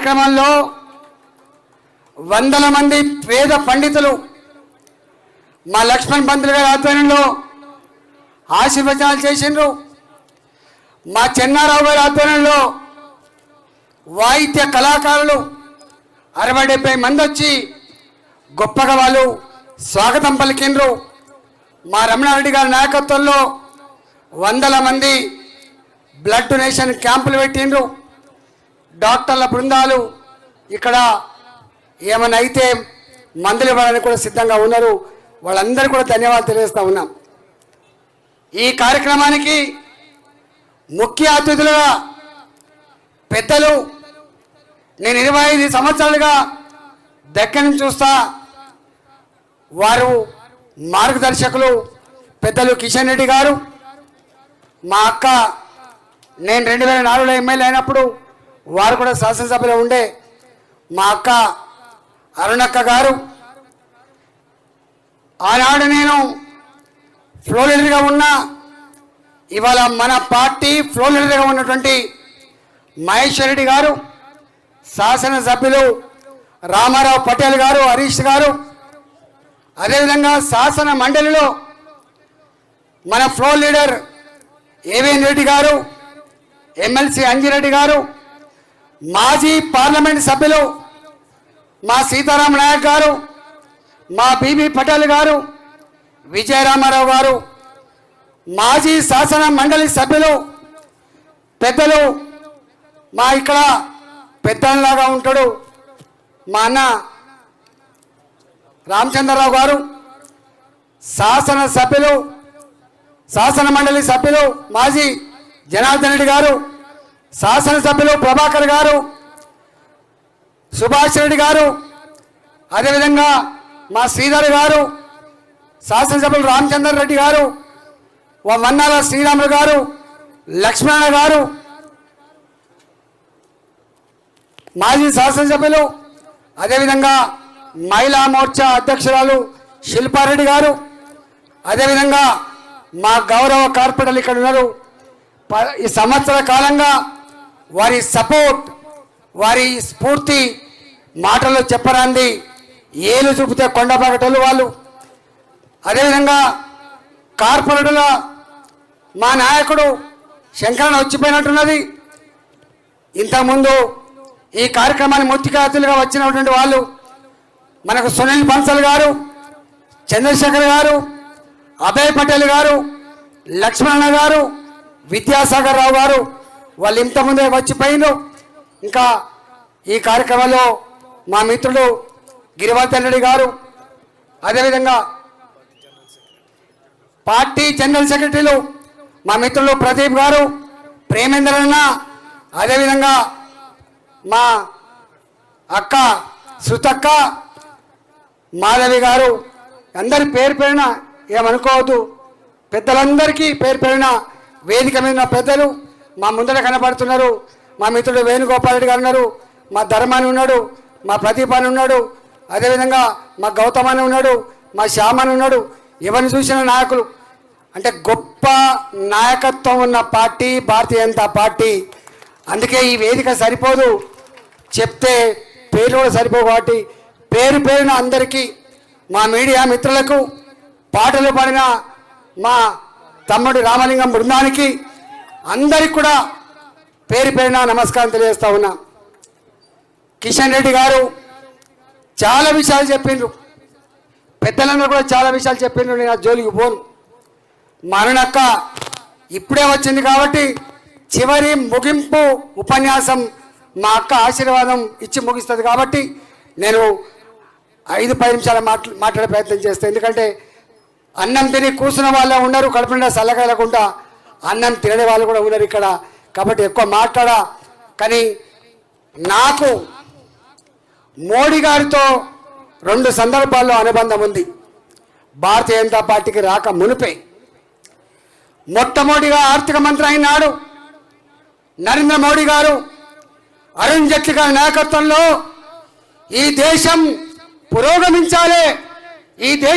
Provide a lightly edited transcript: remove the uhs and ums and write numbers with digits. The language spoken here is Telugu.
కార్యక్రమంలో వందల మంది పేద పండితులు మా లక్ష్మణ్ పంతులు గారి ఆధ్వర్యంలో ఆశీర్వచనాలు చేసిండ్రు. మా చెన్నారావు గారి ఆధ్వర్యంలో వాయిద్య కళాకారులు 60-70 మంది వచ్చి గొప్పగా వాళ్ళు స్వాగతం పలికిండ్రు. మా రమణారెడ్డి గారి నాయకత్వంలో వందల మంది బ్లడ్ డొనేషన్ క్యాంపులు పెట్టిండ్రు. డాక్టర్ల బృందాలు ఇక్కడ ఏమైనా అయితే మందులు ఇవ్వడానికి కూడా సిద్ధంగా ఉన్నారు. వాళ్ళందరూ కూడా ధన్యవాదాలు తెలియజేస్తూ ఉన్నాం. ఈ కార్యక్రమానికి ముఖ్య అతిథులుగా పెద్దలు, నేను 25 సంవత్సరాలుగా దగ్గర నుంచి చూస్తా, వారు మార్గదర్శకులు పెద్దలు కిషన్ రెడ్డి గారు. మా అక్క, నేను 2004లో ఎమ్మెల్యే అయినప్పుడు వారు కూడా శాసనసభలో ఉండే మా అక్క అరుణక్క గారు. ఆనాడు నేను ఫ్లోర్ లీడర్గా ఉన్నా, ఇవాళ మన పార్టీ ఫ్లోర్ లీడర్గా ఉన్నటువంటి మహేశ్వర్ రెడ్డి గారు, శాసనసభ్యులు రామారావు పటేల్ గారు, హరీష్ గారు, అదేవిధంగా శాసన మండలిలో మన ఫ్లోర్ లీడర్ ఏవిఎన్ రెడ్డి గారు, ఎమ్మెల్సీ అంజిరెడ్డి గారు, మాజీ పార్లమెంట్ సభ్యులు మా సీతారాం నాయక్ గారు, మా బీబీ పటేల్ గారు, విజయరామారావు గారు, మాజీ శాసన మండలి సభ్యులు పెద్దలు, మా ఇక్కడ పెద్దలాగా ఉంటాడు మా అన్న రామచంద్రరావు గారు, శాసన సభ్యులు శాసన మండలి సభ్యులు మాజీ జనార్దన్ రెడ్డి గారు, శాసనసభ్యులు ప్రభాకర్ గారు, సుభాష్ రెడ్డి గారు, అదేవిధంగా మా శ్రీధర్ గారు, శాసనసభ్యులు రామచంద్ర రెడ్డి గారు, వన్నాల శ్రీరాములు గారు, లక్ష్మణ గారు, మాజీ శాసనసభ్యులు, అదేవిధంగా మహిళా మోర్చా అధ్యక్షురాలు శిల్పారెడ్డి గారు, అదేవిధంగా మా గౌరవ కార్పొరేటర్లు ఇక్కడ ఉన్నారు. ఈ సంవత్సర కాలంగా వారి సపోర్ట్, వారి స్ఫూర్తి మాటల్లో చెప్పరాంది, ఏలు చూపితే కొండపాకటోళ్ళు వాళ్ళు. అదేవిధంగా కార్పొరేటర్ల మా నాయకుడు శంకరణ వచ్చిపోయినట్టున్నది. ఇంతకుముందు ఈ కార్యక్రమాన్ని ముఖ్య అతిథులుగా వచ్చినటువంటి వాళ్ళు మనకు సునీల్ బన్సల్ గారు, చంద్రశేఖర్ గారు, అభయ్ పటేల్ గారు, లక్ష్మణ గారు, విద్యాసాగర్ రావు గారు, వాళ్ళు ఇంతకుముందే వచ్చిపోయినారు. ఇంకా ఈ కార్యక్రమంలో మా మిత్రుడు గిరివర్ధన్ రెడ్డి గారు, అదేవిధంగా పార్టీ జనరల్ సెక్రటరీలు మా మిత్రులు ప్రదీప్ గారు, ప్రేమేందర్ అన్న, అదేవిధంగా మా అక్క శృతక్క, మాధవి గారు, అందరి పేరు పేరున ఏమనుకోవద్దు, పెద్దలందరికీ పేరు పేరున వేదిక మీద ఉన్న పెద్దలు మా ముందర కనబడుతున్నారు. మా మిత్రుడు వేణుగోపాల్ రెడ్డి గారు ఉన్నారు, మా ధర్మాని ఉన్నాడు, మా ప్రదీప్ అని ఉన్నాడు, అదేవిధంగా మా గౌతమాని ఉన్నాడు, మా శ్యామని ఉన్నాడు. ఎవరిని చూసిన నాయకులు అంటే గొప్ప నాయకత్వం ఉన్న పార్టీ భారతీయ జనతా పార్టీ. అందుకే ఈ వేదిక సరిపోదు, చెప్తే పేరు కూడా సరిపోదు. కాబట్టి పేరు పేరున అందరికీ, మా మీడియా మిత్రులకు, పాటలు పాడిన మా తమ్ముడి రామలింగం బృందానికి అందరికి కూడా పేరు పేరున నమస్కారం తెలియజేస్తా ఉన్నా. కిషన్ రెడ్డి గారు చాలా విషయాలు చెప్పిండ్రు, పెద్దలందరూ కూడా చాలా విషయాలు చెప్పిండ్రు. నేను ఆ జోలికి పోను. మా అరుణక్క ఇప్పుడే వచ్చింది కాబట్టి చివరి ముగింపు ఉపన్యాసం మా అక్క ఆశీర్వాదం ఇచ్చి ముగిస్తుంది కాబట్టి నేను 5-10 నిమిషాలు మాట్లాడే ప్రయత్నం చేస్తాను. ఎందుకంటే అన్నం తిని కూర్చున్న వాళ్ళే ఉన్నారు, కడుపు నిండా చల్లగలకుండా అన్నం తినే వాళ్ళు కూడా ఉన్నారు ఇక్కడ. కాబట్టి ఎక్కువ మాట్లాడా. కానీ నాకు మోడీ గారితో 2 సందర్భాల్లో అనుబంధం ఉంది. భారతీయ జనతా పార్టీకి రాక మునిపే మొట్టమొదటిగా ఆర్థిక మంత్రి అయినాడు నరేంద్ర మోడీ గారు, అరుణ్ జైట్లీ గారి నాయకత్వంలో ఈ దేశం పురోగమించాలి, ఈ దేశం